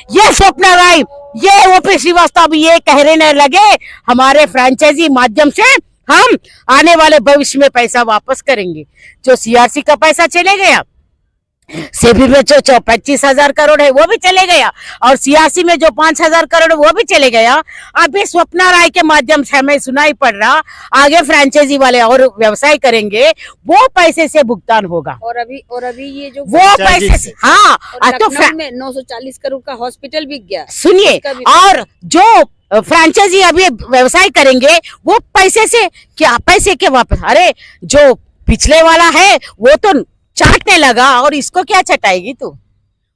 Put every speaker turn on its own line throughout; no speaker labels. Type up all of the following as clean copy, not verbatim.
ये स्वप्ना राय, ये ओपी श्रीवास्तव ये कहने लगे हमारे फ्रेंचाइजी माध्यम से हम आने वाले भविष्य में पैसा वापस करेंगे। जो सीआरसी का पैसा चले गया, सेबी में जो 25,000 करोड़ है वो भी चले गया, और सीआरसी में जो 5,000 करोड़ वो भी चले गया। अभी स्वप्ना राय के माध्यम से हमें सुनाई पड़ रहा आगे फ्रेंचाइजी वाले और व्यवसाय करेंगे, वो पैसे से भुगतान होगा।
और अभी ये जो
वो पैसे से, हाँ तो
में 940 करोड़ का हॉस्पिटल बिक गया।
सुनिए, और जो फ्रेंचाइजी अभी व्यवसाय करेंगे वो पैसे से, क्या पैसे के वापस, अरे जो पिछले वाला है वो तो चाटने लगा, और इसको क्या चटाएगी तू?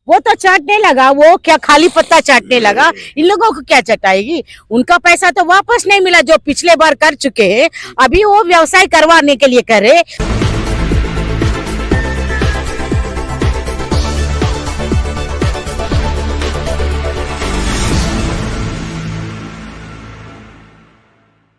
वो तो चाटने लगा, वो क्या खाली पत्ता चाटने लगा, इन लोगों को क्या चटाएगी? उनका पैसा तो वापस नहीं मिला जो पिछले बार कर चुके हैं, अभी वो व्यवसाय करवाने के लिए कर रहे।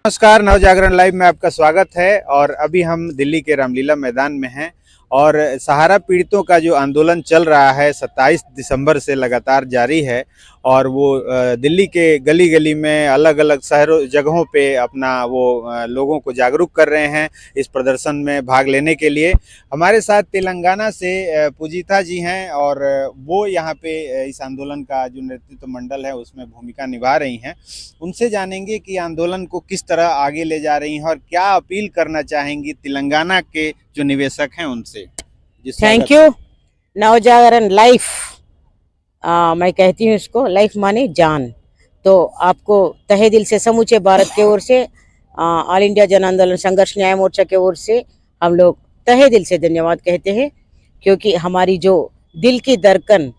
नमस्कार, नवजागरण लाइव में आपका स्वागत है। और अभी हम दिल्ली के रामलीला मैदान में हैं और सहारा पीड़ितों का जो आंदोलन चल रहा है 27 दिसंबर से लगातार जारी है, और वो दिल्ली के गली गली में अलग अलग शहरों जगहों पे अपना वो लोगों को जागरूक कर रहे हैं इस प्रदर्शन में भाग लेने के लिए। हमारे साथ तेलंगाना से पूजिता जी हैं और वो यहाँ पे इस आंदोलन का जो नेतृत्व मंडल है उसमें भूमिका निभा रही हैं। उनसे जानेंगे कि आंदोलन को किस तरह आगे ले जा रही हैं और क्या अपील करना चाहेंगी तेलंगाना के जो निवेशक हैं उनसे।
Thank you. नवजागरण लाइफ, मैं कहती हूँ इसको लाइफ माने जान, तो आपको तहे दिल से समूचे भारत के ओर से, ऑल इंडिया जन आंदोलन संघर्ष न्याय मोर्चा के ओर से हम लोग तहे दिल से धन्यवाद कहते हैं, क्योंकि हमारी जो दिल की धड़कन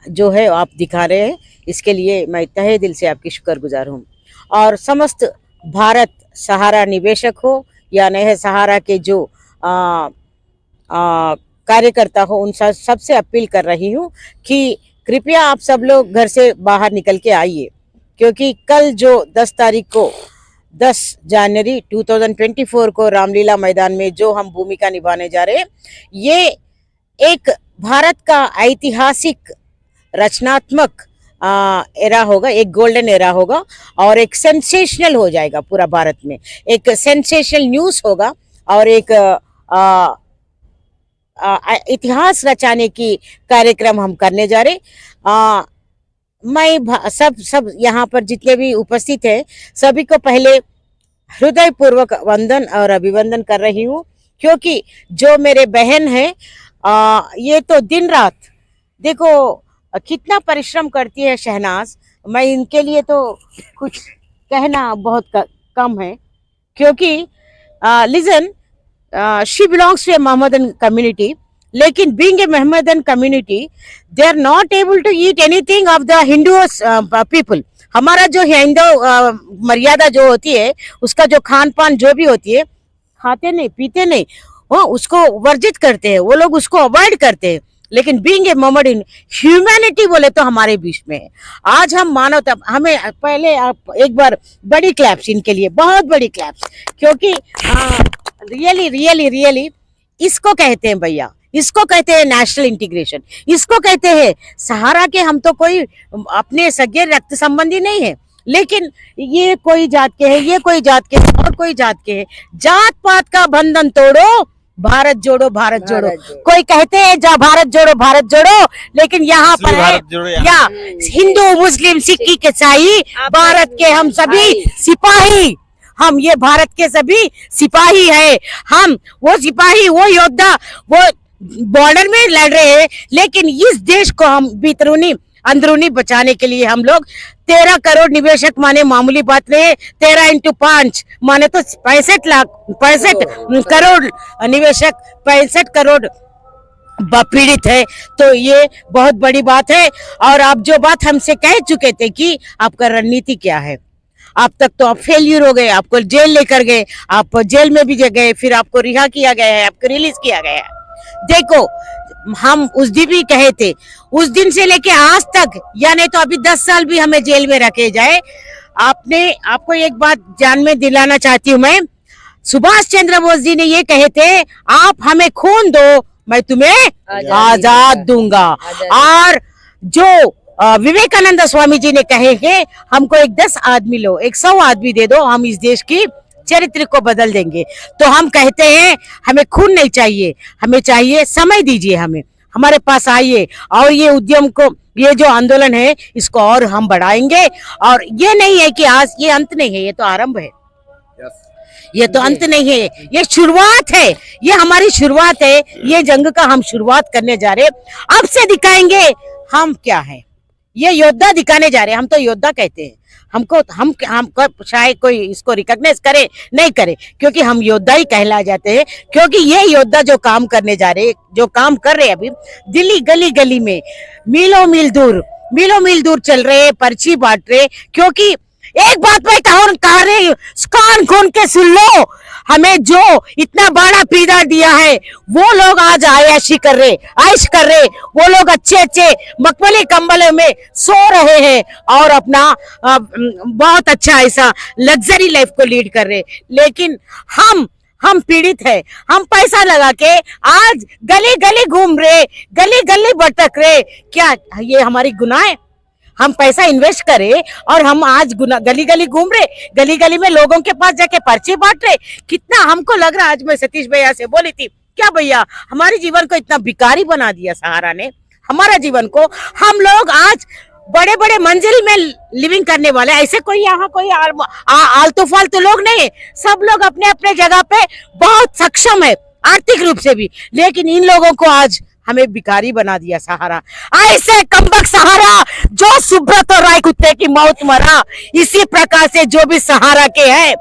जो है आप दिखा रहे हैं, इसके लिए मैं तहे दिल से आपकी शुक्रगुजार हूँ। और समस्त भारत सहारा निवेशक हो या नए सहारा के जो कार्यकर्ता हो, उन सबसे अपील कर रही हूँ कि कृपया आप सब लोग घर से बाहर निकल के आइए, क्योंकि कल जो 10 तारीख को 10 जनवरी 2024 को रामलीला मैदान में जो हम भूमिका निभाने जा रहे हैं, ये एक भारत का ऐतिहासिक रचनात्मक एरा होगा, एक गोल्डन एरा होगा, और एक सेंसेशनल हो जाएगा पूरा भारत में, एक सेंसेशनल न्यूज़ होगा और एक इतिहास रचाने की कार्यक्रम हम करने जा रहे। मैं सब यहाँ पर जितने भी उपस्थित हैं सभी को पहले हृदय पूर्वक वंदन और अभिवंदन कर रही हूँ, क्योंकि जो मेरे बहन हैं ये तो दिन रात देखो कितना परिश्रम करती है शहनाज। मैं इनके लिए तो कुछ कहना बहुत कम है, क्योंकि लिजन she belongs to a Mohammedan community, लेकिन being a Mohammedan community they are not able to eat anything of the Hindus people। हमारा जो हिंदू मर्यादा जो होती है, उसका जो खान पान जो भी होती है, खाते नहीं पीते नहीं, वो उसको वर्जित करते हैं, वो लोग उसको अवॉइड करते हैं। लेकिन बीइंग ए मोमेडन ह्यूमैनिटी बोले तो हमारे बीच में है। आज हम मानवता, हमें पहले आप एक बार बड़ी क्लैप्स इनके लिए, बहुत बड़ी क्लैप्स, क्योंकि रियली रियली रियली इसको कहते हैं भैया, इसको कहते हैं नेशनल इंटीग्रेशन, इसको कहते हैं सहारा के। हम तो कोई अपने सगे रक्त संबंधी नहीं है, लेकिन ये कोई जात के हैं, ये कोई जात के हैं, और कोई जात के हैं। जात पात का बंधन तोड़ो, भारत जोड़ो भारत जोड़ो। कोई कहते हैं जा भारत जोड़ो, लेकिन यहाँ पर है या हिंदू मुस्लिम सिख ईसाई भारत के हम सभी सिपाही, हम ये भारत के सभी सिपाही है। हम वो सिपाही, वो योद्धा, वो बॉर्डर में लड़ रहे हैं, लेकिन इस देश को हम भीतरूनी अंदरूनी बचाने के लिए हम लोग 13 करोड़ निवेशक माने मामूली बात नहीं है। 13 × 5 माने तो 65 करोड़ निवेशक, 65 करोड़ पीड़ित है, तो ये बहुत बड़ी बात है। और आप जो बात हमसे कह चुके थे कि आपका रणनीति क्या है, अब तक तो आप फेल्यूर हो गए, आपको जेल लेकर गए, आप जेल में भी गए, फिर आपको रिहा किया गया है, आपको रिलीज किया गया है। देखो, हम उस दिन भी कहे थे, उस दिन से लेके आज तक, या नहीं तो अभी 10 साल भी हमें जेल में रखे जाए। आपको एक बात जान में दिलाना चाहती हूँ मैं, सुभाष चंद्र बोस जी ने ये कहे थे, आप हमें खून दो, मैं तुम्हें आजाद दूंगा। और जो विवेकानंद स्वामी जी ने कहे कि हमको एक 10 आदमी लो, एक 100 आदमी दे दो, हम इस देश की चरित्र को बदल देंगे। तो हम कहते हैं हमें खून नहीं चाहिए, हमें चाहिए समय दीजिए, हमें हमारे पास आइए और ये उद्यम को, ये जो आंदोलन है इसको और हम बढ़ाएंगे। और ये नहीं है कि आज ये अंत नहीं है, ये तो आरंभ है, ये तो अंत नहीं है, ये शुरुआत है, ये हमारी शुरुआत है। ये जंग का हम शुरुआत करने जा रहे हैं। अब से दिखाएंगे हम क्या है, ये योद्धा दिखाने जा रहे हैं। हम तो योद्धा कहते हैं, हमको शायद कोई इसको रिकॉग्नाइज करे नहीं करे, क्योंकि हम योद्धा ही कहला जाते हैं। क्योंकि ये योद्धा जो काम करने जा रहे, जो काम कर रहे हैं अभी दिल्ली गली गली में, मीलों मील दूर चल रहे, पर्ची बांट रहे। क्योंकि एक बात मैं कह रही, कान खोल के सुन लो, हमें जो इतना बड़ा पीड़ा दिया है वो लोग आज आयश कर रहे, वो लोग अच्छे मखमली कंबल में सो रहे हैं और अपना बहुत अच्छा ऐसा लग्जरी लाइफ को लीड कर रहे। लेकिन हम पीड़ित है, हम पैसा लगा के आज गली गली घूम रहे, गली गली भटक रहे। क्या ये हमारी गुनाह है? हम पैसा इन्वेस्ट करें और हम आज गली गली घूम रहे, गली गली में लोगों के पास जाके पर्ची बांट रहे। कितना हमको लग रहा, आज मैं सतीश भैया से बोली थी, क्या भैया हमारे जीवन को इतना भिखारी बना दिया सहारा ने, हमारा जीवन को। हम लोग आज बड़े बड़े मंजिल में लिविंग करने वाले, ऐसे कोई यहाँ कोई आलतू फालतू लोग नहीं है। सब लोग अपने अपने जगह पे बहुत सक्षम है आर्थिक रूप से भी, लेकिन इन लोगों को आज हमें भिखारी बना दिया सहारा। ऐसे कमबख्त सहारा जो सुब्रत और राय कुत्ते की मौत मरा, इसी प्रकार से जो भी सहारा के हैं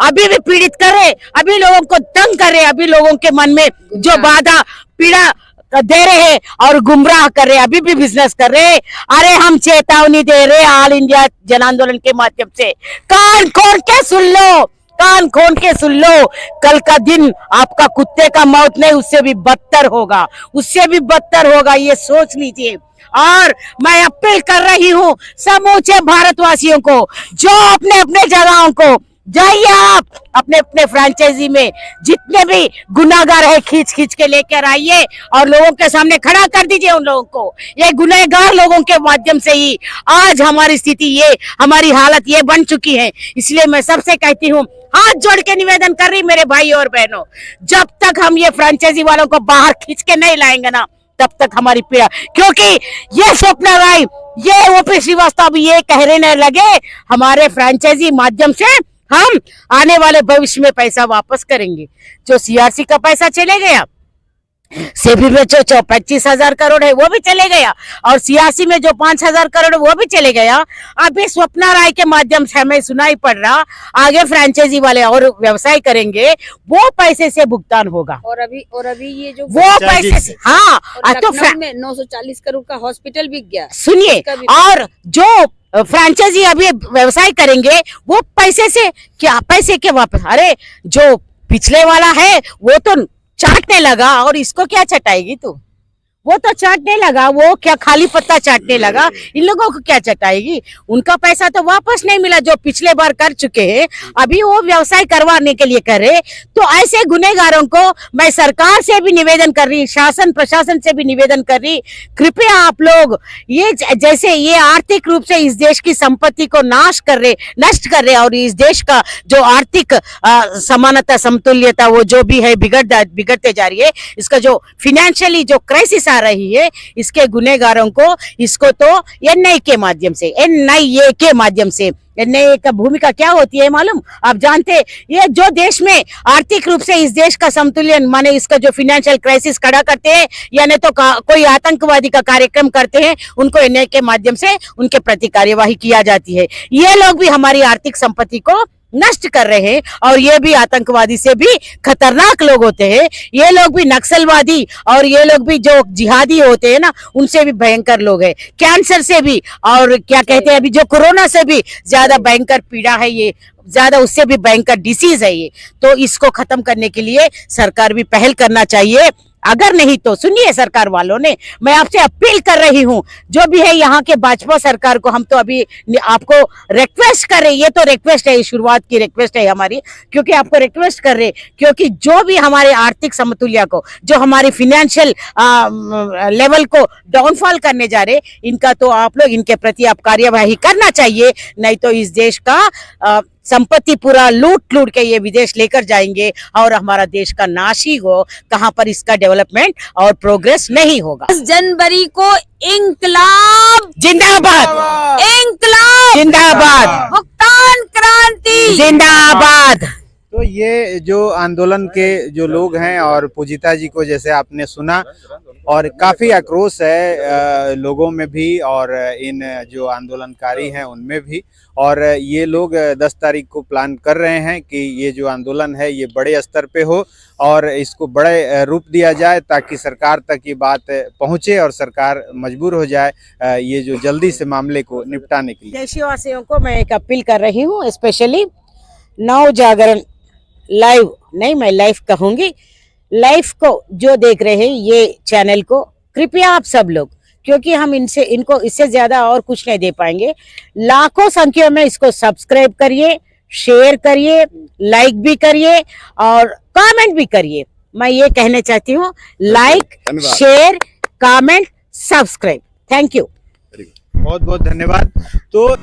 अभी भी पीड़ित कर रहे, अभी लोगों को तंग कर रहे, अभी लोगों के मन में जो बाधा पीड़ा दे रहे हैं और गुमराह कर रहे, अभी भी बिजनेस कर रहे। अरे हम चेतावनी दे रहे ऑल इंडिया जन आंदोलन के माध्यम से, कान खोल के सुन लो, कान खोल के सुन लो। कल का दिन आपका कुत्ते का मौत नहीं, उससे भी बदतर होगा, उससे भी बदतर होगा, ये सोच लीजिए। और मैं अपील कर रही हूँ समूचे भारतवासियों को, जो अपने अपने जगहों को जाइए, आप अपने अपने फ्रेंचाइजी में जितने भी गुनाहगार है खींच खींच के लेकर आइए और लोगों के सामने खड़ा कर दीजिए उन लोगों को। ये गुनहगार लोगों के माध्यम से ही आज हमारी स्थिति, ये हमारी हालत ये बन चुकी है। इसलिए मैं सबसे कहती हूँ, हाथ जोड़ के निवेदन कर रही मेरे भाई और बहनों, जब तक हम ये फ्रेंचाइजी वालों को बाहर खींच के नहीं लाएंगे ना, तब तक हमारी पीड़ा। क्योंकि ये स्वप्ना राय, ये ओपी श्रीवास्तव ये कहने लगे हमारे फ्रेंचाइजी माध्यम से हम आने वाले भविष्य में पैसा वापस करेंगे। जो सीआरसी का पैसा चले गया, सेबी में जो 25,000 करोड़ है वो भी चले गया, और सीआरसी में जो 5,000 करोड़ वो भी चले गया। अभी स्वप्ना राय के माध्यम से हमें सुनाई पड़ रहा, आगे फ्रेंचाइजी वाले और व्यवसाय करेंगे, वो पैसे से भुगतान होगा।
और अभी ये जो
वो पैसे से, हाँ, तो
लखनऊ में 940 करोड़ का हॉस्पिटल बिक गया।
सुनिए, और जो फ्रेंचाइजी अभी व्यवसाय करेंगे वो पैसे से क्या, पैसे के वापस। अरे जो पिछले वाला है वो तो चाटने लगा, और इसको क्या चटाएगी तू? वो तो चाटने लगा, वो क्या खाली पत्ता चाटने लगा, इन लोगों को क्या चटाएगी? उनका पैसा तो वापस नहीं मिला जो पिछले बार कर चुके हैं, अभी वो व्यवसाय करवाने के लिए करे। तो ऐसे गुनहगारों को मैं सरकार से भी निवेदन कर रही, शासन प्रशासन से भी निवेदन कर रही, कृपया आप लोग ये जैसे ये आर्थिक रूप से इस देश की संपत्ति को नष्ट कर रहे और इस देश का जो आर्थिक समानता समतुल्यता वो जो भी है बिगड़ते जा रही है, इसका जो फाइनेंशियली जो क्राइसिस आ रही है, इसके गुनहगारों को इसको तो एनआईए के माध्यम से, एनआईए के माध्यम से, एनआईए का भूमिका क्या होती है मालूम? आप जानते, ये जो देश में आर्थिक रूप से इस देश का संतुलन माने इसका जो फाइनेंशियल क्राइसिस खड़ा करते हैं, यानी तो कोई आतंकवादी का कार्यक्रम करते हैं, उनको एनआईए के माध्यम से उनके प्रति कार्यवाही किया जाती है। ये लोग भी हमारी आर्थिक संपत्ति को नष्ट कर रहे हैं, और ये भी आतंकवादी से भी खतरनाक लोग होते हैं। ये लोग भी नक्सलवादी और ये लोग भी जो जिहादी होते हैं ना, उनसे भी भयंकर लोग हैं। कैंसर से भी, और क्या कहते हैं अभी जो कोरोना से भी ज्यादा भयंकर पीड़ा है, ये ज्यादा उससे भी भयंकर डिसीज है ये। तो इसको खत्म करने के लिए सरकार भी पहल करना चाहिए। अगर नहीं तो सुनिए सरकार वालों ने, मैं आपसे अपील कर रही हूँ, जो भी है यहाँ के भाजपा सरकार को, हम तो अभी आपको रिक्वेस्ट कर रहे, ये तो रिक्वेस्ट है, शुरुआत की रिक्वेस्ट है हमारी, क्योंकि आपको रिक्वेस्ट कर रहे, क्योंकि जो भी हमारे आर्थिक समतुल्य को, जो हमारी फाइनेंशियल लेवल को डाउनफॉल करने जा रहे, इनका तो आप लोग, इनके प्रति आप कार्यवाही करना चाहिए, नहीं तो इस देश का संपत्ति पूरा लूट लूट के ये विदेश लेकर जाएंगे और हमारा देश का नाश ही हो, कहां पर इसका डेवलपमेंट और प्रोग्रेस नहीं होगा।
10 जनवरी को इंकलाब
जिंदाबाद,
इंकलाब
जिंदाबाद,
भुगतान क्रांति
जिंदाबाद।
तो ये जो आंदोलन के जो लोग हैं, और पूजिता जी को जैसे आपने सुना, और काफी आक्रोश है लोगों में भी और इन जो आंदोलनकारी हैं उनमें भी, और ये लोग 10 तारीख को प्लान कर रहे हैं कि ये जो आंदोलन है ये बड़े स्तर पे हो और इसको बड़े रूप दिया जाए, ताकि सरकार तक ये बात पहुंचे और सरकार मजबूर हो जाए ये जो जल्दी से मामले को निपटाने के लिए।
देशवासियों को मैं एक अपील कर रही हूँ, स्पेशली नव जागरण लाइव, नहीं मैं लाइव कहूंगी, लाइव को जो देख रहे हैं ये चैनल को, कृपया आप सब लोग, क्योंकि हम इनको इससे ज्यादा और कुछ नहीं दे पाएंगे, लाखों संख्या में इसको सब्सक्राइब करिए, शेयर करिए, लाइक भी करिए और कमेंट भी करिए। मैं ये कहना चाहती हूँ, like, share, comment, subscribe. Thank you,
बहुत बहुत धन्यवाद। तो